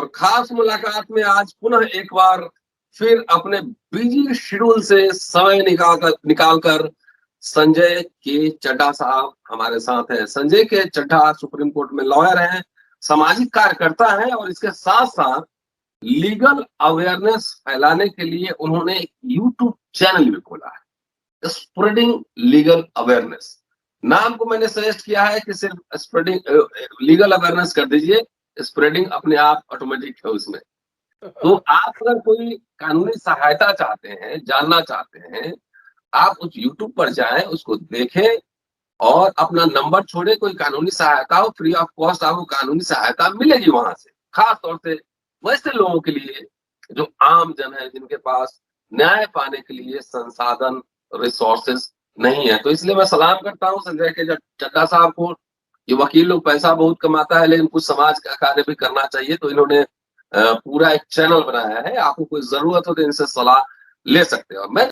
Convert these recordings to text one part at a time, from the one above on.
और खास मुलाकात में आज पुनः एक बार फिर अपने बिजी शेड्यूल से समय निकालकर संजय के चड्ढा साहब हमारे साथ हैं। संजय के चड्ढा सुप्रीम कोर्ट में लॉयर हैं, सामाजिक कार्यकर्ता हैं और इसके साथ साथ लीगल अवेयरनेस फैलाने के लिए उन्होंने एक यूट्यूब चैनल भी खोला है, स्प्रेडिंग लीगल अवेयरनेस। नाम को मैंने सजेस्ट किया है कि सिर्फ स्प्रेडिंग लीगल अवेयरनेस कर दीजिए, स्प्रेडिंग अपने आप ऑटोमेटिक है उसमें। तो आप अगर कोई कानूनी सहायता चाहते हैं, जानना चाहते हैं, आप उस यूट्यूब पर जाएं, उसको देखें और अपना नंबर छोड़े। कोई कानूनी सहायता हो, फ्री ऑफ कॉस्ट आपको कानूनी सहायता मिलेगी वहां से, खास तौर से वैसे लोगों के लिए जो आम जन है, जिनके पास न्याय पाने के लिए संसाधन, रिसोर्सेस नहीं है। तो इसलिए मैं सलाम करता हूँ संजय के चड्ढा साहब को। ये वकील लोग पैसा बहुत कमाता है, लेकिन कुछ समाज का कार्य भी करना चाहिए, तो इन्होंने पूरा एक चैनल बनाया है। आपको कोई जरूरत हो तो इनसे सलाह ले सकते हो। मैं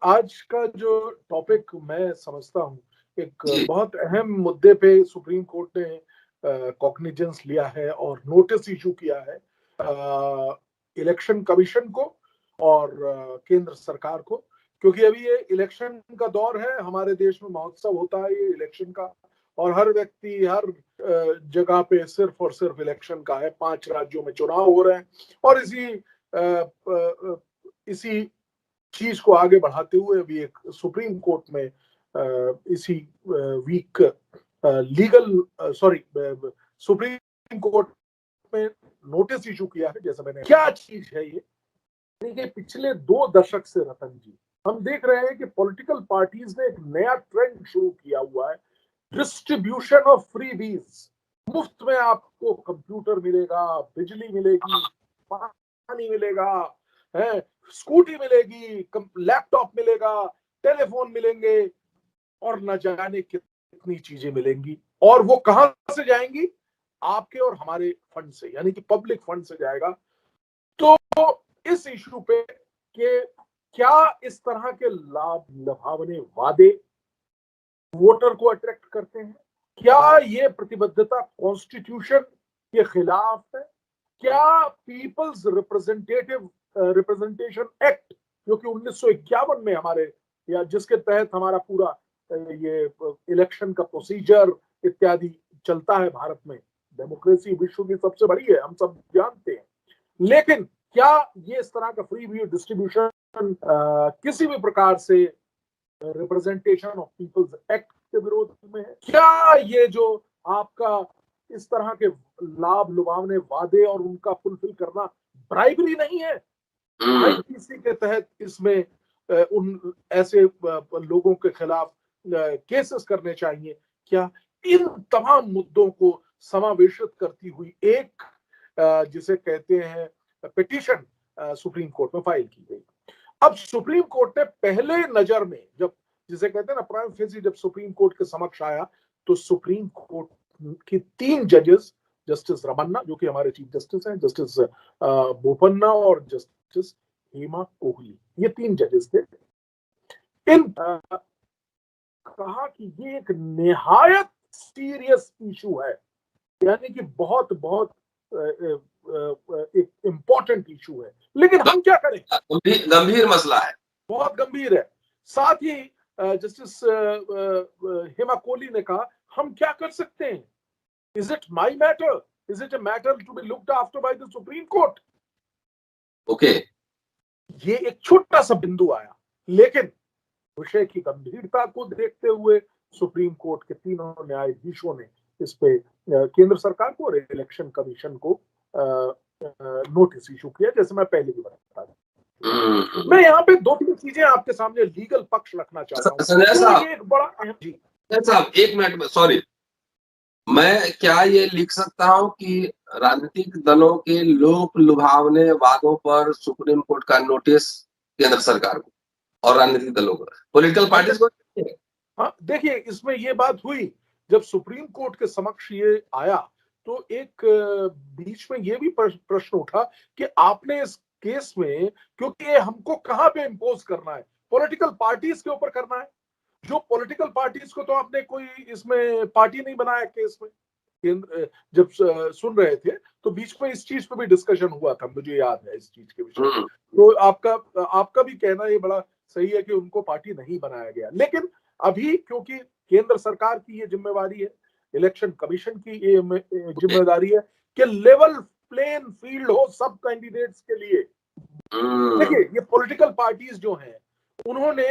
आज का जो टॉपिक मैं समझता हूँ, एक बहुत अहम मुद्दे पे सुप्रीम कोर्ट ने कॉग्निजेंस लिया है और नोटिस इशू किया है इलेक्शन कमीशन को और केंद्र सरकार को, क्योंकि अभी ये इलेक्शन का दौर है। हमारे देश में महोत्सव होता है ये इलेक्शन का, और हर व्यक्ति हर जगह पे सिर्फ और सिर्फ इलेक्शन का है। 5 राज्यों में चुनाव हो रहे हैं और इसी चीज को आगे बढ़ाते हुए अभी एक सुप्रीम कोर्ट में इसी वीक सुप्रीम कोर्ट में नोटिस इशू किया है। जैसे मैंने, क्या चीज है ये? पिछले 2 दशक से रतन जी हम देख रहे हैं कि पॉलिटिकल पार्टीज ने एक नया ट्रेंड शुरू किया हुआ है, डिस्ट्रीब्यूशन ऑफ फ्रीबीज। मुफ्त में आपको कंप्यूटर मिलेगा, बिजली मिलेगी, पानी मिलेगा, है, स्कूटी मिलेगी, लैपटॉप मिलेगा, टेलीफोन मिलेंगे और न जाने कितनी चीजें मिलेंगी। और वो कहां से जाएंगी? आपके और हमारे फंड से, यानी कि पब्लिक फंड से जाएगा। तो इस इशू पे कि क्या इस तरह के लाभ लुभावने वादे वोटर को अट्रैक्ट करते हैं? क्या ये प्रतिबद्धता कॉन्स्टिट्यूशन के खिलाफ है? क्या पीपल्स रिप्रेजेंटेशन एक्ट जो कि 1951 में हमारे, या जिसके तहत हमारा पूरा ये इलेक्शन का प्रोसीजर इत्यादि चलता है भारत में, डेमोक्रेसी विश्व की सबसे बड़ी है, हम सब जानते हैं, लेकिन क्या ये इस तरह का फ्री व्यू डिस्ट्रीब्यूशन किसी भी प्रकार से रिप्रेजेंटेशन ऑफ पीपल्स एक्ट के विरोध में है? क्या ये जो आपका इस तरह के लाभ लुभावने वादे और उनका फुलफिल करना ब्राइबरी नहीं है? आईपीसी के तहत इसमें उन ऐसे लोगों के खिलाफ केसेस करने चाहिए। क्या इन तमाम मुद्दों को समावेशित करती हुई एक जिसे कहते हैं पिटीशन सुप्रीम कोर्ट में फाइल की गई। अब सुप्रीम कोर्ट ने पहले नजर में, जब जिसे कहते हैं ना प्राइम फेसी, जब सुप्रीम कोर्ट के समक्ष आया तो सुप्रीम कोर्ट की 3 जजेस, जस्टिस रमन्ना जो कि हमारे चीफ जस्टिस हैं, जस्टिस बोपन्ना और जस्टिस हेमा कोहली, ये 3 जजेस थे। इन कहा कि ये एक निहायत सीरियस इशू है, यानी कि बहुत बहुत एक इम्पोर्टेंट इशू है, लेकिन हम क्या करें? गंभीर मसला है, बहुत गंभीर है। साथ ही जस्टिस हेमा कोहली ने कहा हम क्या कर सकते हैं? Is it my matter? Is it a matter to be looked after by the supreme court? Okay, ये एक छोटा सा बिंदु आया, लेकिन विषय की गंभीरता को देखते हुए सुप्रीम कोर्ट के 3 न्यायाधीशों ने इस पे केंद्र सरकार को और इलेक्शन कमीशन को नोटिस इशू किया, जैसे मैं पहले भी बताया। मैं यहाँ पे 2-3 चीजें आपके सामने लीगल पक्ष रखना चाहता हूँ। संजय साहब, ये एक बड़ा अहम जी साहब 1 मिनट में, सॉरी, मैं क्या ये लिख सकता हूँ कि राजनीतिक दलों के लोक लुभावने वादों पर सुप्रीम कोर्ट का नोटिस केंद्र सरकार को और राजनीतिक दलों को, पॉलिटिकल पार्टीज को? हाँ, देखिए इसमें ये बात हुई जब सुप्रीम कोर्ट के समक्ष ये आया तो एक बीच में ये भी प्रश्न उठा कि आपने इस केस में, क्योंकि ये हमको कहाँ पे इम्पोज करना है? पॉलिटिकल पार्टीज के ऊपर करना है। जो पॉलिटिकल पार्टीज को तो आपने कोई इसमें पार्टी नहीं बनाया केस में, केंद्र जब सुन रहे थे तो बीच में इस चीज पे भी डिस्कशन हुआ था, मुझे याद है इस चीज के विषय में। तो आपका भी कहना ये बड़ा सही है कि उनको पार्टी नहीं बनाया गया, लेकिन अभी क्योंकि केंद्र सरकार की ये जिम्मेवारी है, इलेक्शन कमीशन की ये जिम्मेदारी है कि लेवल प्लेन फील्ड हो सब कैंडिडेट्स के लिए। देखिए, ये पॉलिटिकल पार्टीज जो हैं उन्होंने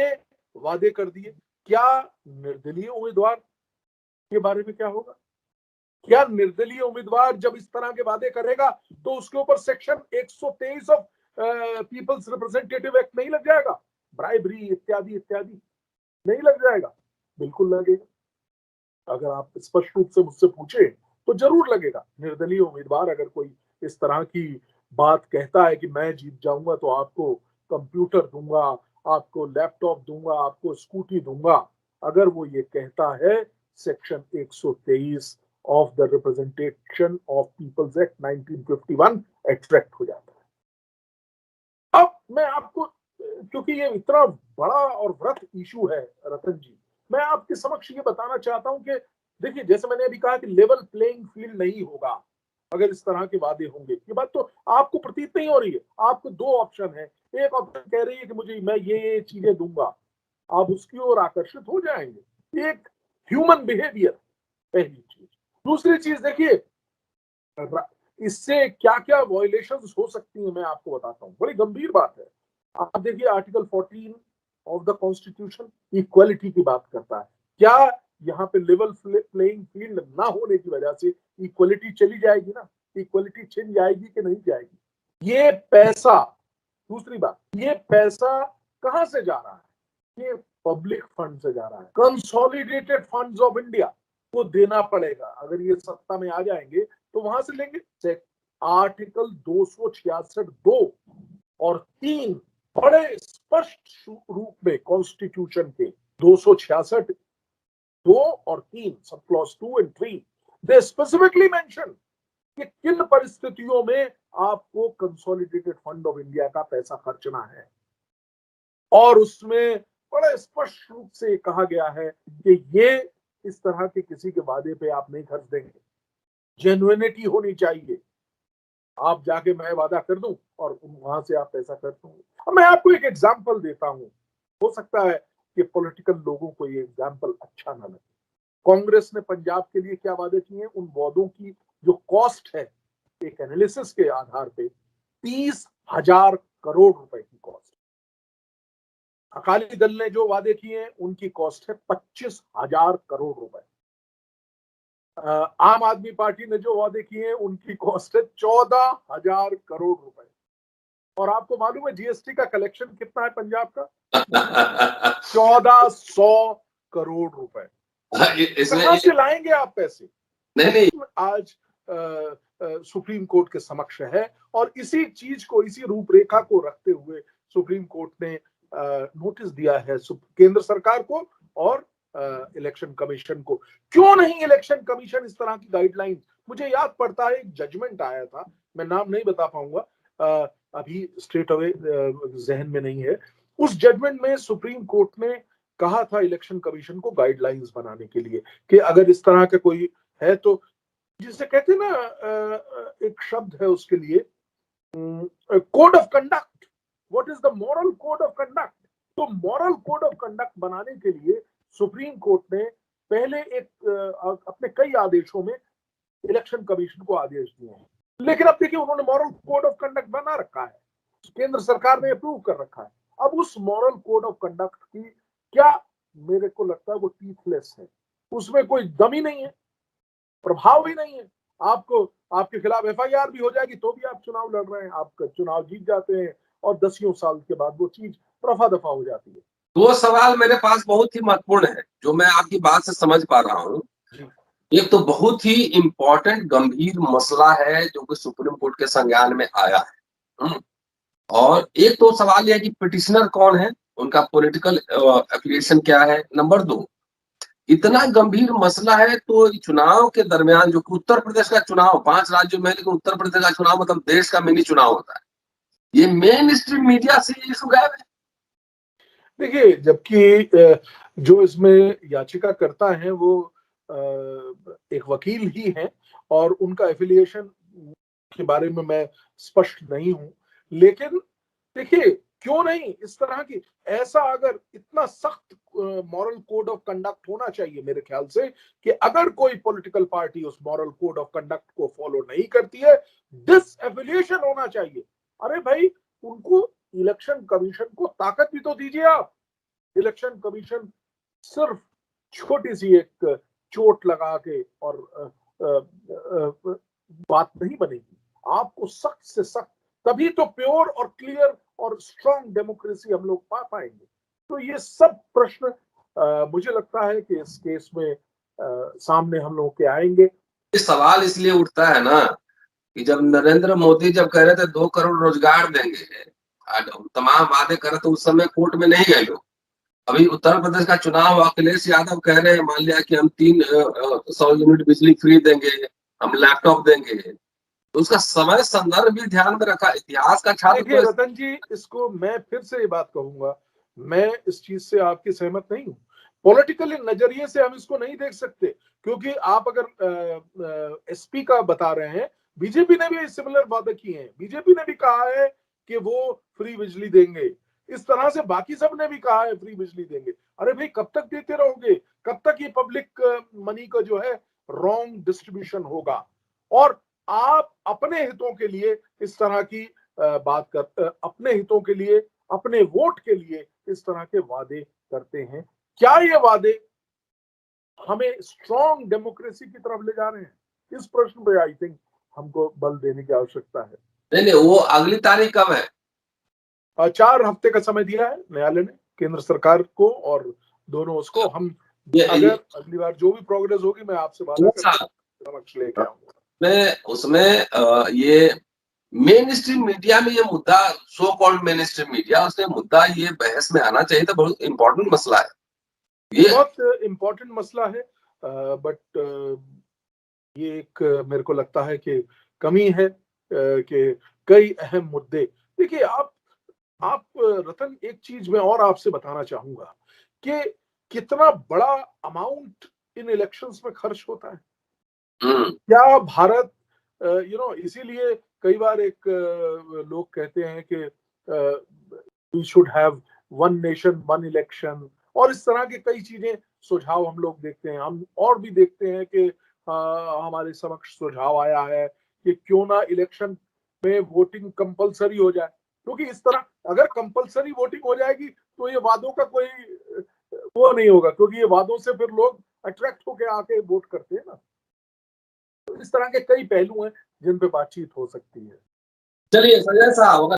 वादे कर दिए। क्या निर्दलीय उम्मीदवार के बारे में क्या होगा? क्या निर्दलीय उम्मीदवार जब इस तरह के वादे करेगा तो उसके ऊपर section 123 of peoples representative act नहीं लग जाएगा? ब्राइबरी इत्यादि इत्यादि नहीं लग जाएगा? बिल्कुल लगेगा। अगर आप स्पष्ट रूप से मुझसे पूछे तो जरूर लगेगा। निर्दलीय उम्मीदवार अगर कोई इस तरह की बात कहता है कि मैं जीत जाऊंगा तो आपको कंप्यूटर दूंगा, आपको लैपटॉप दूंगा, आपको स्कूटी दूंगा, अगर वो ये कहता है, section 123 of the representation of peoples act 1951 attract हो जाता है। अब मैं आपको, क्योंकि ये इतना बड़ा और वृहत इशू है रतन जी, मैं आपके समक्ष ये बताना चाहता हूं कि देखिए, जैसे मैंने अभी कहा कि लेवल प्लेइंग फील्ड नहीं होगा अगर इस तरह के वादे होंगे। ये बात तो आपको प्रतीत नहीं हो रही है। आपको दो ऑप्शन है, एक ऑप्शन कह रही है कि मुझे मैं ये चीजें दूंगा, आप उसकी ओर आकर्षित हो जाएंगे। एक ह्यूमन बिहेवियर पहली चीज। दूसरी चीज देखिए, इससे क्या क्या वायलेशंस हो सकती हैं मैं आपको बताता हूं, बड़ी गंभीर बात है। आप देखिए, article 14 of the constitution equality की बात करता है। क्या यहाँ पे लेवल प्लेइंग फील्ड ना होने की वजह से इक्वालिटी चली जाएगी ना? इक्वालिटी छिन जाएगी कि नहीं जाएगी? ये पैसा, दूसरी बात, ये पैसा कहां से जा रहा है? ये पब्लिक फंड से जा रहा है। कंसोलिडेटेड फंड्स ऑफ इंडिया को देना पड़ेगा। अगर ये सत्ता में आ जाएंगे तो वहां से लेंगे। आर्टिकल 266(2) और 3 बड़े स्पष्ट रूप में कॉन्स्टिट्यूशन के 266 2 और 3 sub clause 2 and 3 they specifically mention कि किन परिस्थितियों में आपको कंसोलिडेटेड फंड ऑफ इंडिया का पैसा खर्चना है। और उसमें बड़े स्पष्ट रूप से कहा गया है कि ये इस तरह के किसी के वादे पे आप नहीं खर्च देंगे। जेन्युइनिटी होनी चाहिए। आप जाके मैं वादा कर दूं और वहां से आप पैसा खर्च दोगे। अब मैं आपको एक एग्जांपल देता हूं, हो सकता है कि पॉलिटिकल लोगों को ये एग्जांपल अच्छा ना लगे। कांग्रेस ने पंजाब के लिए क्या वादे किए हैं, उन वादों की जो कॉस्ट है एक एनालिसिस के आधार पे 30,000 करोड़ रुपए की कॉस्ट। अकाली दल ने जो वादे किए हैं उनकी कॉस्ट है 25,000 करोड़ रुपए। आम आदमी पार्टी ने जो वादे किए हैं उनकी कॉस्ट है 14,000 करोड़ रुपए। और आपको मालूम है जीएसटी का कलेक्शन कितना है पंजाब का? 1400 करोड़ रुपए। कहां से लाएंगे आप पैसे? नहीं आज सुप्रीम कोर्ट के समक्ष है और इसी चीज को, इसी रूपरेखा को रखते हुए सुप्रीम कोर्ट ने नोटिस दिया है केंद्र सरकार को और इलेक्शन कमीशन को। क्यों नहीं इलेक्शन कमीशन इस तरह की गाइडलाइंस? मुझे याद पड़ता है एक जजमेंट आया था, मैं नाम नहीं बता पाऊंगा अभी स्ट्रेट अवे जहन में नहीं है। उस जजमेंट में सुप्रीम कोर्ट ने कहा था इलेक्शन कमीशन को गाइडलाइंस बनाने के लिए कि अगर इस तरह का कोई है तो, जिसे कहते हैं ना, एक शब्द है उसके लिए, code of conduct. What is the moral code of conduct? तो मॉरल कोड ऑफ कंडक्ट बनाने के लिए सुप्रीम कोर्ट ने पहले एक अपने कई आदेशों में इलेक्शन कमीशन को आदेश दिए हैं। लेकिन अब देखिए, उन्होंने मॉरल कोड ऑफ कंडक्ट बना रखा है, केंद्र सरकार ने अप्रूव कर रखा है। अब उस मॉरल कोड ऑफ कंडक्ट की क्या, मेरे को लगता है वो टीथलेस है, उसमें कोई दम ही नहीं है, प्रभाव भी नहीं है। आपको, आपके खिलाफ एफआईआर भी हो जाएगी तो भी आप चुनाव लड़ रहे हैं, आप चुनाव जीत जाते हैं और 10 साल के बाद वो चीज रफा दफा हो जाती है। वो सवाल मेरे पास बहुत ही महत्वपूर्ण है जो मैं आपकी बात से समझ पा रहा हूँ। एक तो बहुत ही इम्पोर्टेंट गंभीर मसला है जो कि सुप्रीम कोर्ट के संज्ञान में आया है। और एक तो सवाल यह कि पिटिशनर कौन है, उनका पॉलिटिकल एफिलिएशन क्या है। नंबर 2, इतना गंभीर मसला है तो चुनाव के दरमियान, जो कि उत्तर प्रदेश का चुनाव 5 राज्यों में, लेकिन उत्तर प्रदेश का चुनाव मतलब देश का मिनी चुनाव होता है, ये मेन स्ट्रीम मीडिया से इशू गायब है। देखिए, जबकि जो इसमें याचिका करता है वो एक वकील ही है, और उनका एफिलिएशन के बारे में मैं स्पष्ट नहीं हूं, लेकिन देखिए क्यों नहीं इस तरह की, ऐसा अगर इतना सख्त मॉरल कोड ऑफ कंडक्ट होना चाहिए मेरे ख्याल से, कि अगर कोई पॉलिटिकल पार्टी उस मॉरल कोड ऑफ कंडक्ट को फॉलो नहीं करती है, डिसएफिलिएशन होना चाहिए। अरे भाई, उनको इलेक्शन कमीशन को ताकत भी तो दीजिए आप। इलेक्शन कमीशन सिर्फ छोटी सी एक चोट लगा के और बात नहीं बनेगी। आपको सख्त से सख्त, तभी तो प्योर और क्लियर और स्ट्रांग डेमोक्रेसी हम लोग पा पाएंगे। तो ये सब प्रश्न मुझे लगता है कि इस केस में सामने हम लोगों के आएंगे। ये सवाल इसलिए उठता है ना कि जब नरेंद्र मोदी जब कह रहे थे 2 करोड़ रोजगार देंगे, तमाम वादे कर रहे थे, उस समय कोर्ट में नहीं गए लोग। अभी उत्तर प्रदेश का चुनाव, अखिलेश यादव कह रहे हैं, मान लिया कि हम 300 यूनिट बिजली फ्री देंगे, हम लैपटॉप देंगे, तो उसका समय संदर्भ भी ध्यान में रखा। इतिहास का छात्र देखिए तो रतन जी, इसको मैं फिर से ये बात कहूंगा, मैं इस चीज से आपकी सहमत नहीं हूँ। पॉलिटिकली नजरिए से हम इसको नहीं देख सकते, क्योंकि आप अगर एसपी का बता रहे हैं, बीजेपी ने भी सिमिलर वादे किए हैं। बीजेपी ने भी कहा है कि वो फ्री बिजली देंगे, इस तरह से बाकी सब ने भी कहा है फ्री बिजली देंगे। अरे भाई, कब तक देते रहोगे? कब तक ये पब्लिक मनी का जो है रॉन्ग डिस्ट्रीब्यूशन होगा? और आप अपने हितों के लिए इस तरह की बात कर, अपने हितों के लिए, अपने वोट के लिए इस तरह के वादे करते हैं। क्या ये वादे हमें स्ट्रॉन्ग डेमोक्रेसी की तरफ ले जा रहे हैं? इस प्रश्न पे आई थिंक हमको बल देने की आवश्यकता है। नहीं, वो अगली तारीख कब है? 4 हफ्ते का समय दिया है न्यायालय ने केंद्र सरकार को, और दोनों उसको हम अगर अगली बार जो भी प्रोग्रेस होगी मैं आपसे वादा करके समक्ष लेके आऊंगा। मैं उसमें ये मेन स्ट्रीम मीडिया में ये मुद्दा, so called main stream media, उसने मुद्दा ये बहस में आना चाहिए था। बहुत इंपॉर्टेंट मसला है ये, बहुत इंपॉर्टेंट मसला है, बट ये एक मेरे को लगता है कि कमी है कि कई अहम मुद्दे। देखिए आप रतन, एक चीज मैं और आपसे बताना चाहूंगा कि कितना बड़ा अमाउंट इन इलेक्शंस में खर्च होता है। क्या भारत इसीलिए कई बार एक लोग कहते हैं कि we should have one nation one election, और इस तरह के कई चीजें, सुझाव हम लोग देखते हैं। हम और भी देखते हैं कि हमारे समक्ष सुझाव आया है कि क्यों ना इलेक्शन में वोटिंग कंपलसरी हो जाए, क्योंकि इस तरह अगर कंपलसरी वोटिंग हो जाएगी तो ये वादों का कोई वो नहीं होगा, क्योंकि ये वादों से फिर लोग अट्रैक्ट होकर आके वोट करते हैं ना। तो इस तरह के कई पहलू हैं जिन पे बातचीत हो सकती है। चलिए संजय साहब,